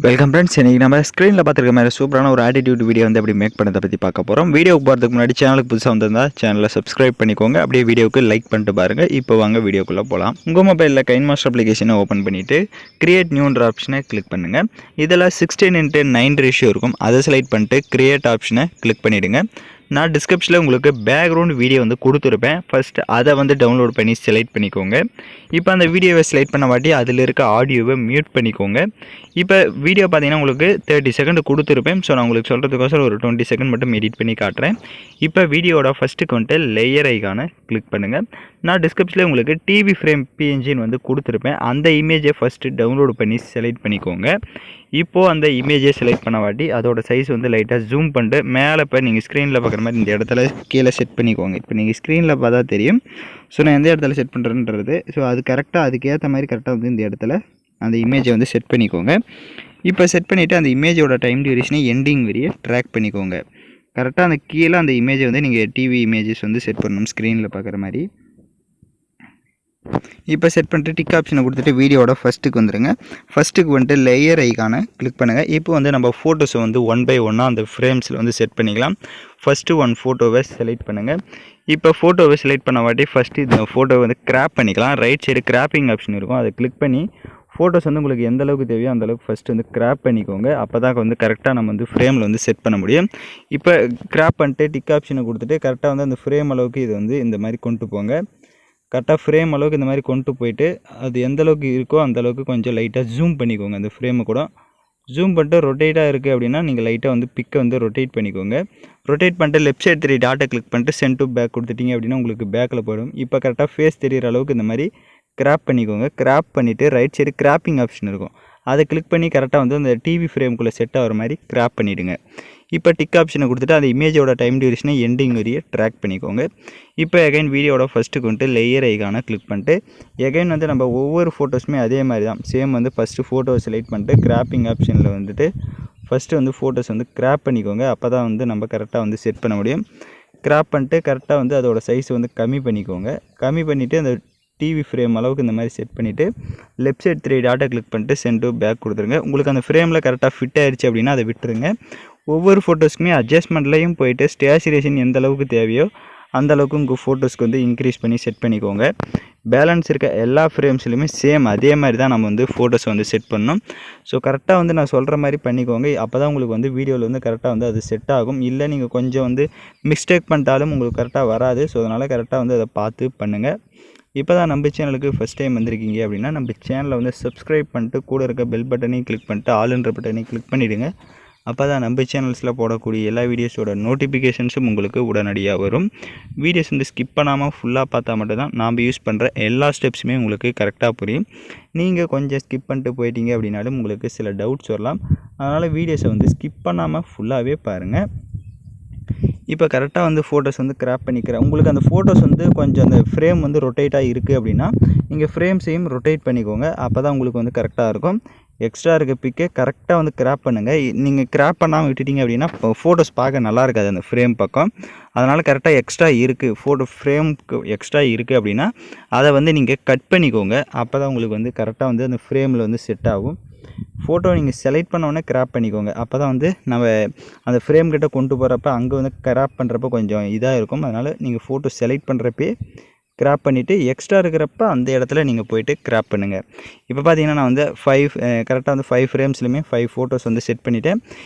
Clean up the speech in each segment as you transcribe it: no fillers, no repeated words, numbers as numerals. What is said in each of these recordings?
Welcome friends. இன்றைக்கி நம்ம ஸ்க்ரீனில் பார்த்துருக்க மாதிரி சூப்பரான ஒரு ஆட்டிடியூட் வீடியோ வந்து எப்படி மேக் பண்ணதை பற்றி பார்க்க போகிறோம். வீடியோக்கு போகிறதுக்கு முன்னாடி சேனலுக்கு புதுசாக வந்திருந்தால் சேனலை சப்ஸ்கிரைப் பண்ணிக்கோங்க. அப்படியே வீடியோக்கு லைக் பண்ணிட்டு பாருங்கள். இப்போ வாங்க வீடியோக்குள்ளே போகலாம். உங்கள் மொபைலில் கைன்மாஸ்டர் அப்ளிகேஷனை ஓப்பன் பண்ணிவிட்டு கிரியேட் நியூன்ற ஆப்ஷனை கிளிக் பண்ணுங்கள். இதில் 16:9 ரேஷியோ இருக்கும். அதை செலக்ட் பண்ணிட்டு கிரியேட் ஆப்ஷனை கிளிக் பண்ணிவிடுங்க. நான் டிஸ்கிரிப்ஷனில் உங்களுக்கு பேக்ரவுண்ட் வீடியோ வந்து கொடுத்துருப்பேன். ஃபஸ்ட்டு அதை வந்து டவுன்லோட் பண்ணி செலக்ட் பண்ணிக்கோங்க. இப்போ அந்த வீடியோவை செலக்ட் பண்ண வாட்டி அதில் இருக்க ஆடியோவை மியூட் பண்ணிக்கோங்க. இப்போ வீடியோ பார்த்தீங்கன்னா உங்களுக்கு 30 செகண்ட் கொடுத்துருப்பேன். ஸோ நான் உங்களுக்கு சொல்கிறதுக்கோசரம் ஒரு 20 செகண்ட் மட்டும் எடிட் பண்ணி காட்டுறேன். இப்போ வீடியோட ஃபஸ்ட்டுக்கு வந்துட்டு லேயர் ஐகானை கிளிக் பண்ணுங்கள். நான் டிஸ்கிரிப்ஷனில் உங்களுக்கு டிவி ஃப்ரேம் பிஎன்ஜின்னு வந்து கொடுத்துருப்பேன். அந்த இமேஜை ஃபஸ்ட்டு டவுன்லோட் பண்ணி செலக்ட் பண்ணிக்கோங்க. இப்போது அந்த இமேஜை செலக்ட் பண்ண வாட்டி அதோட சைஸ் வந்து லைட்டாக ஜூம் பண்ணிட்டு மேலே இப்போ நீங்கள் ஸ்க்ரீனில் பார்க்குற மாதிரி இந்த இடத்துல கீழே செட் பண்ணிக்கோங்க. இப்போ நீங்கள் ஸ்க்ரீனில் பார்த்தா தெரியும். ஸோ நான் எந்த இடத்துல செட் பண்ணுறேன்றது. ஸோ அது கரெக்டாக அதுக்கேற்ற மாதிரி கரெக்டாக வந்து இந்த இடத்துல அந்த இமேஜை வந்து செட் பண்ணிக்கோங்க. இப்போ செட் பண்ணிவிட்டு அந்த இமேஜோட டைம் டியூரேஷனை எண்டிங் வரைய ட்ராக் பண்ணிக்கோங்க. கரெக்டாக அந்த கீழே அந்த இமேஜை வந்து நீங்கள் டிவி இமேஜஸ் வந்து செட் பண்ணணும் ஸ்க்ரீனில் பார்க்குற மாதிரி. இப்போ செட் பண்ணிட்டு டிக் ஆப்ஷனை கொடுத்துட்டு வீடியோட ஃபஸ்ட்டுக்கு வந்துடுங்க. ஃபஸ்ட்டுக்கு வந்துட்டு லேயர் ஐகானை கிளிக் பண்ணுங்கள். இப்போ வந்து நம்ம ஃபோட்டோஸை வந்து 1 by 1 அந்த ஃப்ரேம்ஸில் வந்து செட் பண்ணிக்கலாம். ஃபஸ்ட்டு 1 ஃபோட்டோவை செலக்ட் பண்ணுங்கள். இப்போ ஃபோட்டோவை செலக்ட் பண்ண வாட்டி ஃபஸ்ட்டு இந்த ஃபோட்டோவை வந்து கிராப் பண்ணிக்கலாம். ரைட் சைடு கிராப்பிங் ஆப்ஷன் இருக்கும். அதை கிளிக் பண்ணி ஃபோட்டோஸ் வந்து உங்களுக்கு எந்த அளவுக்கு தேவையோ அந்தளவுக்கு ஃபஸ்ட்டு வந்து கிராப் பண்ணிக்கோங்க. அப்போ தான் வந்து கரெக்டாக நம்ம வந்து ஃப்ரேமில் வந்து செட் பண்ண முடியும். இப்போ கிராப் பண்ணிட்டு டிக் ஆப்ஷனை கொடுத்துட்டு கரெக்டாக வந்து அந்த ஃப்ரேம் அளவுக்கு இது வந்து இந்த மாதிரி கொண்டு போங்க. கரெக்டாக ஃப்ரேம் அளவுக்கு இந்த மாதிரி கொண்டு போயிட்டு அது எந்த அளவுக்கு இருக்கோ அந்தளவுக்கு கொஞ்சம் லைட்டாக ஜூம் பண்ணிக்கோங்க. அந்த ஃப்ரேமை கூட ஜூம் பண்ணிட்டு ரொட்டேட்டாக இருக்குது அப்படின்னா நீங்கள் லைட்டாக வந்து பிக்கை வந்து ரொட்டேட் பண்ணிக்கோங்க. ரொட்டேட் பண்ணிட்டு லெஃப்ட் சைடு 3 டாட்டை கிளிக் பண்ணிட்டு சென்ட் டு பேக் கொடுத்துட்டிங்க அப்படின்னா உங்களுக்கு பேக்கில் போயிடும். இப்போ கரெக்டாக ஃபேஸ் தெரிகிற அளவுக்கு இந்த மாதிரி கிராப் பண்ணிக்கோங்க. கிராப் பண்ணிவிட்டு ரைட் சைடு கிராப்பிங் ஆப்ஷன் இருக்கும். அதை கிளிக் பண்ணி கரெக்டாக வந்து அந்த டிவி ஃப்ரேம்குள்ளே செட் ஆகிற மாதிரி கிராப் பண்ணிவிடுங்க. இப்போ டிக் ஆப்ஷனை கொடுத்துட்டு அந்த இமேஜோட டைம் டியூரேஷனை எண்டிங் வரைய ட்ராக் பண்ணிக்கோங்க. இப்போ எகைன் வீடியோட ஃபஸ்ட்டுக்கு வந்துட்டு லேயர் ஐகானை கிளிக் பண்ணிட்டு எகைன் வந்து நம்ம ஒவ்வொரு ஃபோட்டோஸுமே அதே மாதிரி தான் சேம் வந்து ஃபஸ்ட்டு ஃபோட்டோவை செலக்ட் பண்ணிட்டு கிராப்பிங் ஆப்ஷனில் வந்துட்டு ஃபஸ்ட்டு வந்து ஃபோட்டோஸ் வந்து கிராப் பண்ணிக்கோங்க. அப்போ தான் வந்து நம்ம கரெக்டாக வந்து செட் பண்ண முடியும். கிராப் பண்ணிட்டு கரெக்டாக வந்து அதோட சைஸ் வந்து கம்மி பண்ணிக்கோங்க. கம்மி பண்ணிவிட்டு அந்த டிவி ஃப்ரேம் அளவுக்கு இந்த மாதிரி செட் பண்ணிவிட்டு லெஃப்ட் சைடு 3 டாட்டை கிளிக் பண்ணிட்டு சென்ட் டு பேக் கொடுத்துருங்க. உங்களுக்கு அந்த ஃப்ரேமில் கரெக்டாக ஃபிட் ஆயிடுச்சு அப்படின்னா அதை விட்டுருங்க. ஒவ்வொரு ஃபோட்டோஸ்க்குமே அட்ஜஸ்ட்மெண்ட்லேயும் போயிட்டு ஸ்டேச்சுரேஷன் எந்த அளவுக்கு தேவையோ அந்தளவுக்கு உங்கள் ஃபோட்டோஸ்க்கு வந்து இன்க்ரீஸ் பண்ணி செட் பண்ணிக்கோங்க. பேலன்ஸ் இருக்க எல்லா ஃப்ரேம்ஸ்லையுமே சேம் அதே மாதிரி தான் நம்ம வந்து ஃபோட்டோஸ் வந்து செட் பண்ணணும். ஸோ கரெக்டாக வந்து நான் சொல்கிற மாதிரி பண்ணிக்கோங்க. அப்போ தான் உங்களுக்கு வந்து வீடியோவில் வந்து கரெக்டாக வந்து அது செட் ஆகும். இல்லை நீங்கள் கொஞ்சம் வந்து மிஸ்டேக் பண்ணிட்டாலும் உங்களுக்கு கரெக்டாக வராது. ஸோ அதனால் கரெக்டாக வந்து அதை பார்த்து பண்ணுங்கள். இப்போ தான் நம்ம சேனலுக்கு ஃபஸ்ட் டைம் வந்திருக்கீங்க அப்படின்னா நம்ம சேனலை வந்து சப்ஸ்கிரைப் பண்ணிட்டு கூட இருக்க பெல் பட்டனையும் கிளிக் பண்ணிட்டு ஆல்ன்ற பட்டனையும் கிளிக் பண்ணிவிடுங்க. அப்போ தான் நம்ம சேனல்ஸில் போடக்கூடிய எல்லா வீடியோஸோட நோட்டிஃபிகேஷன்ஸும் உங்களுக்கு உடனடியாக வரும். வீடியோஸ் வந்து ஸ்கிப் பண்ணாமல் ஃபுல்லாக பார்த்தா மட்டும்தான் நாம் யூஸ் பண்ணுற எல்லா ஸ்டெப்ஸுமே உங்களுக்கு கரெக்டாக புரியும். நீங்கள் கொஞ்சம் ஸ்கிப் பண்ணிட்டு போயிட்டீங்க அப்படின்னாலும் உங்களுக்கு சில டவுட்ஸ் வரலாம். அதனால் வீடியோஸை வந்து ஸ்கிப் பண்ணாமல் ஃபுல்லாகவே பாருங்கள். இப்போ கரெக்டாக வந்து ஃபோட்டோஸ் வந்து கிராப் பண்ணிக்கிறேன். உங்களுக்கு அந்த ஃபோட்டோஸ் வந்து கொஞ்சம் அந்த ஃப்ரேம் வந்து ரொட்டேட்டாக இருக்குது அப்படின்னா நீங்கள் ஃப்ரேம்ஸையும் ரொட்டேட் பண்ணிக்கோங்க. அப்போ தான் உங்களுக்கு வந்து கரெக்டாக இருக்கும். எக்ஸ்ட்ரா இருக்க பிக்கை கரெக்டாக வந்து கிராப் பண்ணுங்கள். நீங்கள் கிராப் பண்ணாமல் விட்டுட்டிங்க அப்படின்னா ஃபோட்டோஸ் பார்க்க நல்லா இருக்காது அந்த ஃப்ரேம் பக்கம். அதனால் கரெக்டாக எக்ஸ்ட்ரா இருக்குது ஃபோட்டோ ஃப்ரேமுக்கு எக்ஸ்ட்ரா இருக்குது அப்படின்னா அதை வந்து நீங்கள் கட் பண்ணிக்கோங்க. அப்போ தான் உங்களுக்கு வந்து கரெக்டாக வந்து அந்த ஃப்ரேமில் வந்து செட் ஆகும். ஃபோட்டோ நீங்கள் செலக்ட் பண்ணோடனே கிராப் பண்ணிக்கோங்க. அப்போ தான் வந்து நம்ம அந்த ஃப்ரேம் கிட்ட கொண்டு போகிறப்ப அங்கே வந்து கிராப் பண்ணுறப்ப கொஞ்சம் இதாக இருக்கும். அதனால் நீங்கள் ஃபோட்டோ செலக்ட் பண்ணுறப்பே கிராப் பண்ணிவிட்டு எக்ஸ்ட்ரா இருக்கிறப்ப அந்த இடத்துல நீங்கள் போய்ட்டு கிராப் பண்ணுங்கள். இப்போ பார்த்தீங்கன்னா நான் வந்து கரெக்டாக வந்து 5 ஃப்ரேம்ஸ்லையுமே 5 ஃபோட்டோஸ் வந்து செட் பண்ணிவிட்டேன்.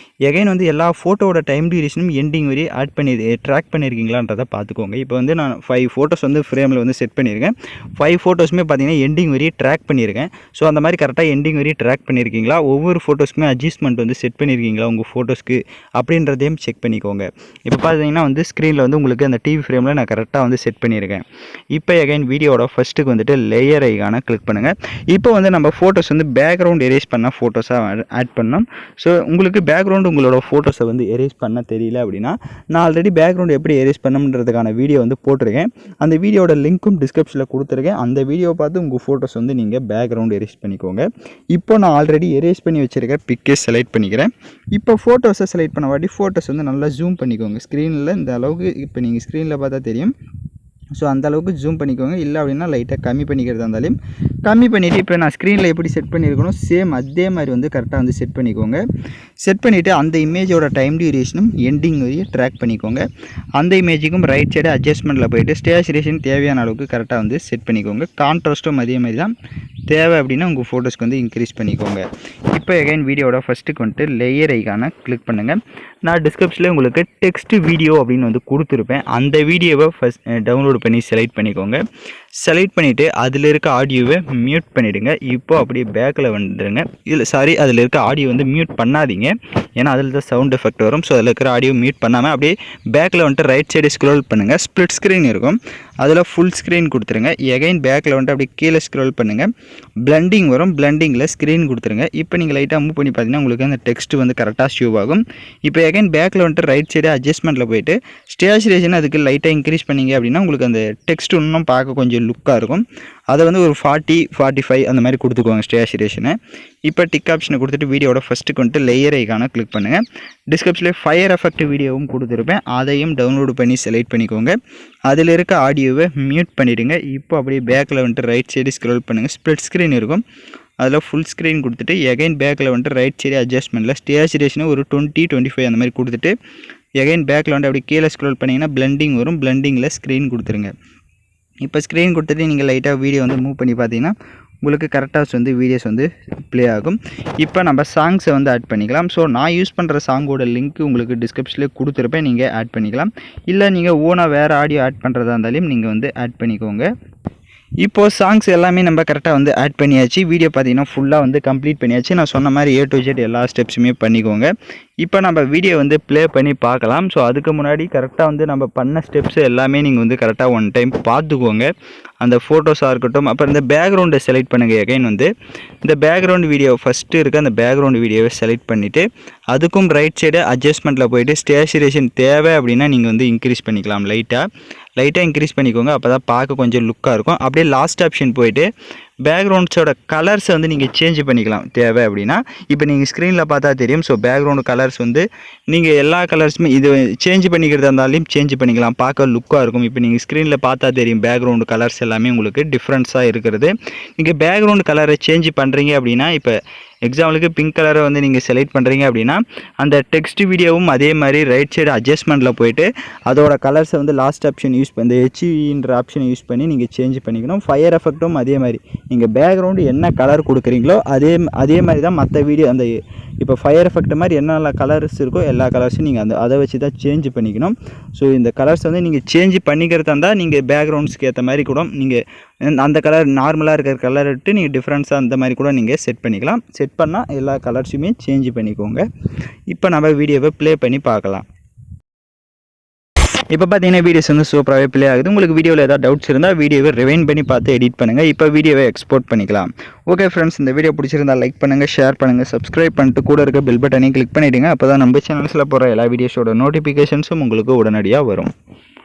எகைன் வந்து எல்லா ஃபோட்டோவோட டைம் டியூரேஷனும் எண்டிங் வரையும் ஆட் பண்ணி ட்ராக் பண்ணியிருக்கீங்களான்றதை பார்த்துக்கோங்க. இப்போ வந்து நான் 5 ஃபோட்டோஸ் வந்து ஃப்ரேமில் வந்து செட் பண்ணியிருக்கேன். 5 ஃபோட்டோஸுமே பார்த்தீங்கன்னா எண்டிங் வரையும் ட்ராக் பண்ணியிருக்கேன். ஸோ அந்த மாதிரி கரெக்டாக எண்டிங் வரையும் ட்ராக் பண்ணியிருக்கீங்களா, ஒவ்வொரு ஃபோட்டோஸ்க்குமே அட்ஜஸ்ட்மெண்ட் வந்து செட் பண்ணியிருக்கீங்களா உங்கள் ஃபோட்டோஸ்க்கு அப்படின்றதையும் செக் பண்ணிக்கோங்க. இப்போ பார்த்தீங்கன்னா வந்து ஸ்க்ரீனில் வந்து உங்களுக்கு அந்த டிவி ஃப்ரேமில் நான் கரெக்டாக வந்து செட் பண்ணியிருக்கேன். இப்போ எகைன் வீடியோட ஃபஸ்ட்டுக்கு வந்துட்டு லேயர் ஐகானை கிளிக் பண்ணுங்கள். இப்போ வந்து நம்ம ஃபோட்டோஸ் வந்து பேக்ரவுண்ட் எரேஸ் பண்ண ஃபோட்டோஸாக ஆட் பண்ணோம். ஸோ உங்களுக்கு பேக்ரவுண்டு உங்களோட ஃபோட்டோஸை வந்து எரேஸ் பண்ண தெரியல அப்படின்னா நான் ஆல்ரெடி பேக்ரவுண்ட் எப்படி எரேஸ் பண்ணணுன்றதுக்கான வீடியோ வந்து போட்டிருக்கேன். அந்த வீடியோட லிங்க்கும் டிஸ்கிரிப்ஷனில் கொடுத்துருக்கேன். அந்த வீடியோ பார்த்து உங்கள் ஃபோட்டோஸ் வந்து நீங்கள் பேக்ரவுண்ட் எரேஸ் பண்ணிக்கோங்க. இப்போ நான் ஆல்ரெடி எரேஸ் பண்ணி வச்சுருக்க பிக்கே செலக்ட் பண்ணிக்கிறேன். இப்போ ஃபோட்டோஸை செலக்ட் பண்ண வாட்டி ஃபோட்டோஸ் வந்து நல்லா ஜூம் பண்ணிக்கோங்க. ஸ்க்ரீனில் இந்த அளவுக்கு இப்போ நீங்கள் ஸ்க்ரீனில் பார்த்தா தெரியும். ஸோ அந்தளவுக்கு ஜூம் பண்ணிக்கோங்க. இல்லை அப்படின்னா லைட்டாக கம்மி பண்ணிக்கிறதா இருந்தாலும் கம்மி பண்ணிவிட்டு இப்போ நான் ஸ்க்ரீனில் எப்படி செட் பண்ணியிருக்கணும் சேம் அதே மாதிரி வந்து கரெக்டாக வந்து செட் பண்ணிக்கோங்க. செட் பண்ணிவிட்டு அந்த இமேஜோட டைம் டியூரேஷனும் எண்டிங் வரையும் ட்ராக் பண்ணிக்கோங்க. அந்த இமேஜுக்கும் ரைட் சைடு அட்ஜஸ்ட்மெண்ட்டில் போய்ட்டு ஸ்டேச்சுரேஷன் தேவையான அளவுக்கு கரெக்டாக வந்து செட் பண்ணிக்கோங்க. கான்ட்ராஸ்ட்டும் அதே மாதிரி தான் தேவை அப்படின்னா உங்கள் ஃபோட்டோஸ்க்கு வந்து இன்க்ரீஸ் பண்ணிக்கோங்க. இப்போ எகைன் வீடியோட ஃபஸ்ட்டுக்கு வந்துட்டு லேயர் ஐக்கானை கிளிக் பண்ணுங்கள். நான் டிஸ்கிரிப்ஷனில் உங்களுக்கு டெக்ஸ்ட் வீடியோ அப்படின்னு வந்து கொடுத்துருப்பேன். அந்த வீடியோவை ஃபஸ்ட் டவுன்லோட் பண்ணி செலக்ட் பண்ணிக்கோங்க. செலக்ட் பண்ணிவிட்டு அதில் இருக்க ஆடியோவை மியூட் பண்ணிவிடுங்க. இப்போ அப்படியே பேக்கில் வந்துடுங்க. அதில் இருக்க ஆடியோ வந்து மியூட் பண்ணாதீங்க, ஏன்னா அதில் தான் சவுண்ட் எஃபெக்ட் வரும். ஸோ அதில் இருக்கிற ஆடியோ மியூட் பண்ணாமல் அப்படியே பேக்கில் வந்துட்டு ரைட் சைடு ஸ்க்ரோல் பண்ணுங்கள். ஸ்ப்ளிட் ஸ்க்ரீன் இருக்கும், அதில் ஃபுல் ஸ்க்ரீன் கொடுத்துருங்க. எகைன் பேக்கில் வந்துட்டு அப்படியே கீழே ஸ்க்ரோல் பண்ணுங்கள். பிளண்டிங் வரும், பிளண்டிங்கில் ஸ்க்ரீன் கொடுத்துருங்க. இப்போ நீங்கள் லைட்டாக மூவ் பண்ணி பார்த்தீங்கன்னா உங்களுக்கு அந்த டெக்ஸ்ட் வந்து கரெக்டாக ஷோ ஆகும். இப்போ எகைன் பேக்கில் வந்துட்டு ரைட் சைடு அட்ஜஸ்ட்மெண்ட்டில் போய்ட்டு ஸ்டேச்சுரேஷன் அதுக்கு லைட்டாக இன்க்ரீஸ் பண்ணிங்க அப்படின்னா உங்களுக்கு அந்த டெக்ஸ்ட் இன்னும் பார்க்க கொஞ்சம் லுக்காக இருக்கும். அதை வந்து ஒரு 40-45 அந்த மாதிரி கொடுத்துக்குவாங்க ஸ்டேச்சுரேஷனை. இப்போ டிக் ஆப்ஷனை கொடுத்துட்டு வீடியோட ஃபஸ்ட்டுக்கு வந்துட்டு லேயர் ஐக்கானை கிளிக் பண்ணுங்கள். டிஸ்கிரிப்ஷனில் ஃபயர் எஃபெக்ட் வீடியோவும் கொடுத்துருப்பேன், அதையும் டவுன்லோடு பண்ணி செலக்ட் பண்ணிக்கோங்க. அதில் இருக்க ஆடியோவை மியூட் பண்ணிவிடுங்க. இப்போ அப்படியே பேக்கில் வந்துட்டு ரைட் சைடு ஸ்க்ரோல் பண்ணுங்கள். ஸ்ப்ளிட் ஸ்க்ரீன் இருக்கும், அதில் ஃபுல் ஸ்க்ரீன் கொடுத்துட்டு எகைன் பேக்கில் வந்துட்டு ரைட் சைடு அட்ஜஸ்ட்மெண்ட்டில் ஸ்டேச்சுரேஷனை ஒரு 20-25 அந்த மாதிரி கொடுத்துட்டு எகைன் பேக்கில் வந்துட்டு அப்படியே கீழே ஸ்க்ரோல் பண்ணிங்கன்னா பிளண்டிங் வரும், பிளண்டிங்கில் ஸ்க்ரீன் கொடுத்துருங்க. இப்போ ஸ்க்ரீன் கொடுத்துட்டு நீங்கள் லைட்டாக வீடியோ வந்து மூவ் பண்ணி பார்த்தீங்கன்னா உங்களுக்கு கரெக்டாக வந்து வீடியோஸ் வந்து ப்ளே ஆகும். இப்போ நம்ம சாங்ஸை வந்து ஆட் பண்ணிக்கலாம். ஸோ நான் யூஸ் பண்ணுற சாங்கோட லிங்க் உங்களுக்கு டிஸ்கிரிப்ஷனில் கொடுத்துருப்பேன், நீங்கள் ஆட் பண்ணிக்கலாம். இல்லை நீங்கள் ஓனாக வேறு ஆடியோ ஆட் பண்ணுறதா இருந்தாலும் நீங்கள் வந்து ஆட் பண்ணிக்கோங்க. இப்போது சாங்ஸ் எல்லாமே நம்ம கரெக்டாக வந்து ஆட் பண்ணியாச்சு. வீடியோ பார்த்தீங்கன்னா ஃபுல்லாக வந்து கம்ப்ளீட் பண்ணியாச்சு. நான் சொன்ன மாதிரி A to Z எல்லா ஸ்டெப்ஸுமே பண்ணிக்கோங்க. இப்போ நம்ம வீடியோ வந்து ப்ளே பண்ணி பார்க்கலாம். ஸோ அதுக்கு முன்னாடி கரெக்டாக வந்து நம்ம பண்ண ஸ்டெப்ஸ் எல்லாமே நீங்கள் வந்து கரெக்டாக ஒன் டைம் பார்த்துக்கோங்க. அந்த ஃபோட்டோஸாக இருக்கட்டும், அப்புறம் இந்த பேக்ரவுண்டை செலக்ட் பண்ணுங்கள். எகைன் வந்து இந்த பேக்ரவுண்ட் வீடியோ ஃபஸ்ட்டு இருக்க அந்த பேக்ரவுண்ட் வீடியோவை செலக்ட் பண்ணிவிட்டு அதுக்கும் ரைட் சைடு அட்ஜஸ்ட்மெண்ட்டில் போய்ட்டு ஸ்டேச்சுரேஷன் தேவை அப்படின்னா நீங்கள் வந்து இன்க்ரீஸ் பண்ணிக்கலாம். லைட்டாக இன்க்ரீஸ் பண்ணிக்கோங்க, அப்போ தான் பார்க்க கொஞ்சம் லுக்காக இருக்கும். அப்படியே லாஸ்ட் ஆப்ஷன் போய்ட்டு பேக்ரவுண்ட்ஸோட கலர்ஸை வந்து நீங்கள் சேஞ்ச் பண்ணிக்கலாம் தேவை அப்படின்னா. இப்போ நீங்கள் ஸ்க்ரீனில் பார்த்தா தெரியும். ஸோ பேக்ரவுண்டு கலர்ஸ் வந்து நீங்கள் எல்லா கலர்ஸுமே இது சேஞ்ச் பண்ணிக்கிறதா இருந்தாலும் சேஞ்ச் பண்ணிக்கலாம், பார்க்க லுக்காக இருக்கும். இப்போ நீங்கள் ஸ்க்ரீனில் பார்த்தா தெரியும் பேக்ரவுண்டு கலர்ஸ் எல்லாமே உங்களுக்கு டிஃப்ரென்ஸாக இருக்கிறது. நீங்கள் பேக்ரவுண்டு கலரை சேஞ்ச் பண்ணுறீங்க அப்படின்னா, இப்போ எக்ஸாம்பிளுக்கு பிங்க் கலரை வந்து நீங்கள் செலக்ட் பண்ணுறீங்க அப்படின்னா அந்த டெக்ஸ்ட் வீடியோவும் அதே மாதிரி ரைட் சைடு அட்ஜஸ்ட்மெண்ட்டில் போய்ட்டு அதோட கலர்ஸை வந்து லாஸ்ட் ஆப்ஷன் யூஸ் பண்ணி ஹெச்ன்ற ஆப்ஷனை யூஸ் பண்ணி நீங்கள் சேஞ்ச் பண்ணிக்கணும். ஃபயர் எஃபெக்ட்டும் அதே மாதிரி நீங்கள் பேக்ரவுண்டு என்ன கலர் கொடுக்குறீங்களோ அதே மாதிரி தான் மற்ற வீடியோ அந்த இப்போ ஃபயர் எஃபெக்ட் மாதிரி என்னென்ன கலர்ஸ் இருக்கோ எல்லா கலர்ஸும் நீங்கள் அதை வச்சு தான் சேஞ்ச் பண்ணிக்கணும். ஸோ இந்த கலர்ஸ் வந்து நீங்கள் சேஞ்ச் பண்ணிக்கிறதா இருந்தால் நீங்கள் பேக்ரவுண்ட்ஸ்க்கு ஏற்ற மாதிரி கூட நீங்கள் அந்த கலர் நார்மலாக இருக்கிற கலர் விட்டு நீங்கள் டிஃப்ரென்ஸாக அந்த மாதிரி கூட நீங்கள் செட் பண்ணிக்கலாம். செட் பண்ணால் எல்லா கலர்ஸுமே சேஞ்ச் பண்ணிக்கோங்க. இப்போ நம்ம வீடியோவை ப்ளே பண்ணி பார்க்கலாம். இப்போ பார்த்தீங்கன்னா வீடியோஸ் வந்து சூப்பராகவே ப்ளே ஆகுது. உங்களுக்கு வீடியோவில் ஏதாவது டவுட்ஸ் இருந்தால் வீடியோவை ரிவைண்ட் பண்ணி பார்த்து எடிட் பண்ணுங்கள். இப்போ வீடியோவை எக்ஸ்போர்ட் பண்ணிக்கலாம். ஓகே ஃப்ரெண்ட்ஸ், இந்த வீடியோ பிடிச்சிருந்தால் லைக் பண்ணுங்கள், ஷேர் பண்ணுங்கள், சப்ஸ்கிரைப் பண்ணிட்டு கூட இருக்க பெல் பட்டனையும் கிளிக் பண்ணிவிடுங்க. அப்போ தான் நம்ம சேனல்ஸில் போகிற எல்லா வீடியோஸோட நோட்டிஃபிகேஷன்ஸும் உங்களுக்கு உடனடியாக வரும்.